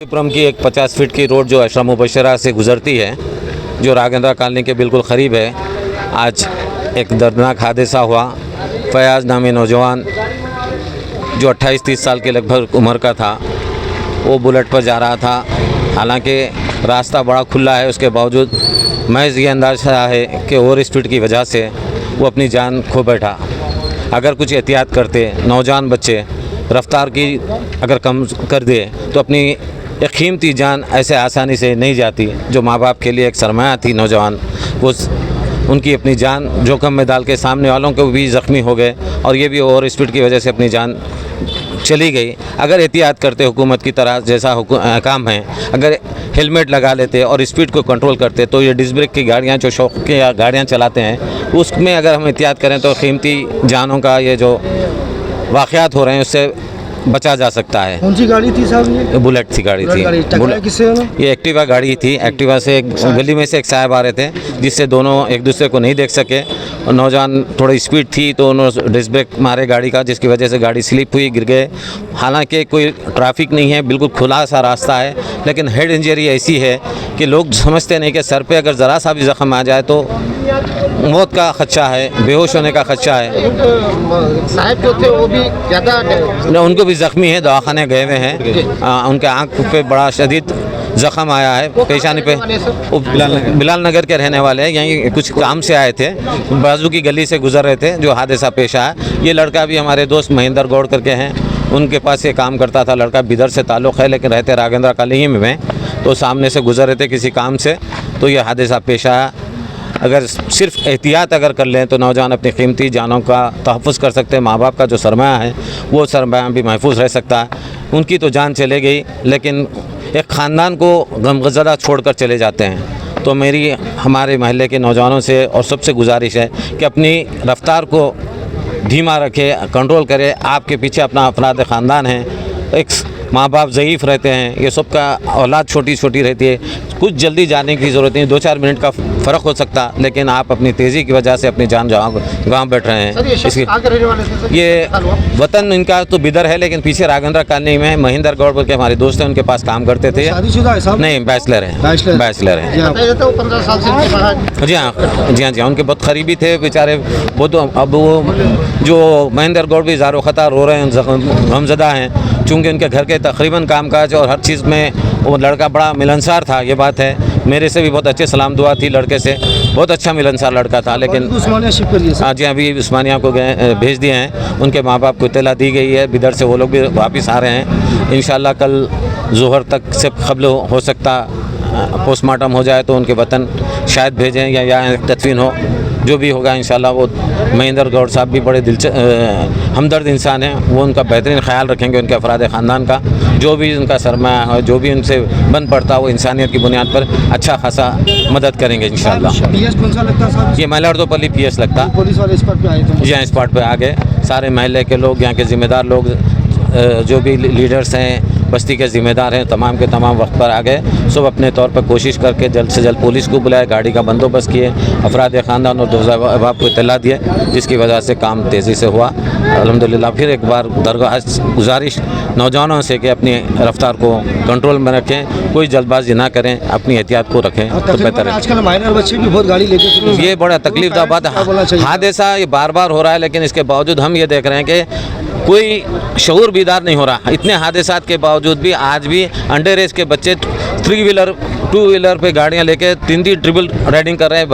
विक्रम की एक 50 फीट की रोड जो अशरा मुबशरा से गुज़रती है, जो राघेंद्रा कॉलोनी के बिल्कुल क़रीब है, आज एक दर्दनाक हादसा हुआ। फयाज़ नामी नौजवान जो 28-30 साल के लगभग उम्र का था, वो बुलेट पर जा रहा था। हालांकि रास्ता बड़ा खुला है, उसके बावजूद महज ये अंदाज़ा है कि ओवर स्पीड की वजह से वो अपनी जान खो बैठा। अगर कुछ एहतियात करते, नौजवान बच्चे रफ्तार की अगर कम कर दे तो अपनी एक कीमती जान ऐसे आसानी से नहीं जाती। जो माँ बाप के लिए एक सरमाया थी नौजवान, वो उनकी अपनी जान जोखिम में डाल के सामने वालों को भी ज़ख्मी हो गए और ये भी ओवर स्पीड की वजह से अपनी जान चली गई। अगर एहतियात करते हुकूमत की तरह जैसा काम है, अगर हेलमेट लगा लेते और स्पीड को कंट्रोल करते, तो ये डिस्क ब्रेक की गाड़ियाँ जो शौक की गाड़ियाँ चलाते हैं, उसमें अगर हम एहतियात करें तो कीमती जानों का ये जो वाक़यात हो रहे हैं उससे बचा जा सकता है। कौन सी गाड़ी थी साहब? ये बुलेट सी गाड़ी थी। किससे? ये एक्टिवा गाड़ी थी। एक्टिवा से एक गली में से एक साहब आ रहे थे, जिससे दोनों एक दूसरे को नहीं देख सके और नौजवान थोड़ी स्पीड थी तो उन्होंने डिस्क ब्रेक मारे गाड़ी का, जिसकी वजह से गाड़ी स्लिप हुई, गिर गए। हालांकि कोई ट्रैफिक नहीं है, बिल्कुल खुला सा रास्ता है, लेकिन हेड इंजरी ऐसी है कि लोग समझते नहीं कि सर पे अगर ज़रा सा भी ज़ख्म आ जाए तो मौत का खदशा है, बेहोश होने का खदशा है। साहब जो थे वो भी ज़्यादा, उनको भी ज़ख्मी है, दवाखाने गए हुए हैं। उनके आँख पे बड़ा शदीद ज़ख्म आया है, पेशानी पे। बिलाल नगर के रहने वाले हैं, यहीं कुछ काम से आए थे, बाजू की गली से गुजर रहे थे जो हादसा पेश आया। ये लड़का भी हमारे दोस्त महेंद्र गौड़ करके हैं, उनके पास ये काम करता था लड़का। बिदर से ताल्लुक़ है लेकिन रहते राघेंद्रा कॉलोनी में, तो सामने से गुजर रहे थे किसी काम से, तो ये हादसा पेश आया। अगर सिर्फ एहतियात अगर कर लें तो नौजवान अपनी कीमती जानों का तहफ़्फ़ुज़ कर सकते हैं। माँ बाप का जो सरमाया है वो सरमाया भी महफूज रह सकता है। उनकी तो जान चले गई, लेकिन एक ख़ानदान को गमज़दा छोड़ कर चले जाते हैं। तो मेरी हमारे महल्ले के नौजवानों से और सबसे गुजारिश है कि अपनी रफ़्तार को धीमा रखें, कंट्रोल करें। आपके पीछे अपना अफराद ख़ानदान है, एक माँ बाप ज़ईफ़ रहते हैं, ये सब का औलाद छोटी छोटी रहती है। कुछ जल्दी जाने की ज़रूरत नहीं, 2-4 मिनट का फ़र्क हो सकता, लेकिन आप अपनी तेज़ी की वजह से अपनी जान गंवा बैठ रहे हैं। इसकी ये वतन इनका तो बिदर है, लेकिन पीछे राघेंद्रा कॉलोनी में महेंद्र गौड़ बोल के हमारे दोस्त हैं, उनके पास काम करते थे। शादीशुदा है साहब? नहीं, बैचलर हैं। बैचलर हैं। जी हाँ, उनके बहुत करीबी थे बेचारे वो। तो अब वो जो महेंद्र गौड़ भी ज़ारो ख़ता रो रहे हैं, गमज़दा हैं, चूँकि उनके घर के तकरीबन कामकाज और हर चीज़ में वो लड़का बड़ा मिलनसार था। ये बात है, मेरे से भी बहुत अच्छे सलाम दुआ थी लड़के से, बहुत अच्छा मिलनसार लड़का था। लेकिन हाँ जी, अभी उस्मानिया को गए, भेज दिए हैं। उनके माँ बाप को इत्तला दी गई है, बिदर से वो लोग भी वापस आ रहे हैं। इंशाल्लाह कल ज़ोहर तक से क़ब्ल हो सकता पोस्टमार्टम हो जाए तो उनके वतन शायद भेजें या यहाँ तदफीन हो, जो भी होगा इंशाल्लाह। वो महेंद्र गौड़ साहब भी बड़े हमदर्द इंसान हैं, वो उनका बेहतरीन ख्याल रखेंगे, उनके अफराद ख़ानदान का। जो भी उनका सरमाया है, जो भी उनसे बन पड़ता है, वो इंसानियत की बुनियाद पर अच्छा खासा मदद करेंगे इंशाल्लाह। पीएस कौन सा लगता है? ये महिलार्दोपल्ली पीएस लगता। पुलिस वाले स्पॉट पे आए थे? जी हाँ, स्पॉट पे आ गए। सारे महल्ले के लोग, यहाँ के ज़िम्मेदार लोग, जो भी लीडर्स हैं, बस्ती के ज़िम्मेदार हैं, तमाम के तमाम वक्त पर आ गए। सब अपने तौर पर कोशिश करके जल्द से जल्द पुलिस को बुलाए, गाड़ी का बंदोबस्त किए, अफराद ख़ानदान और दोस्त को इत्तला दिए, जिसकी वजह से काम तेज़ी से हुआ अल्हम्दुलिल्लाह। फिर एक बार दरगाह गुजारिश नौजवानों से कि अपनी रफ्तार को कंट्रोल में रखें, कोई जल्दबाजी ना करें, अपनी एहतियात को रखें तो बेहतर है। आजकल माइनर बच्चे भी बहुत गाड़ी लेके, ये बड़ा तकलीफ का बात है। हादसा ये बार बार हो रहा है, लेकिन इसके बावजूद हम ये देख रहे हैं कि कोई शऊर बीदार नहीं हो रहा। इतने हादसात के बावजूद भी आज भी अंडर एज के बच्चे 3 व्हीलर 2 व्हीलर पे गाड़ियाँ लेके 3 ट्रिपल राइडिंग कर रहे हैं।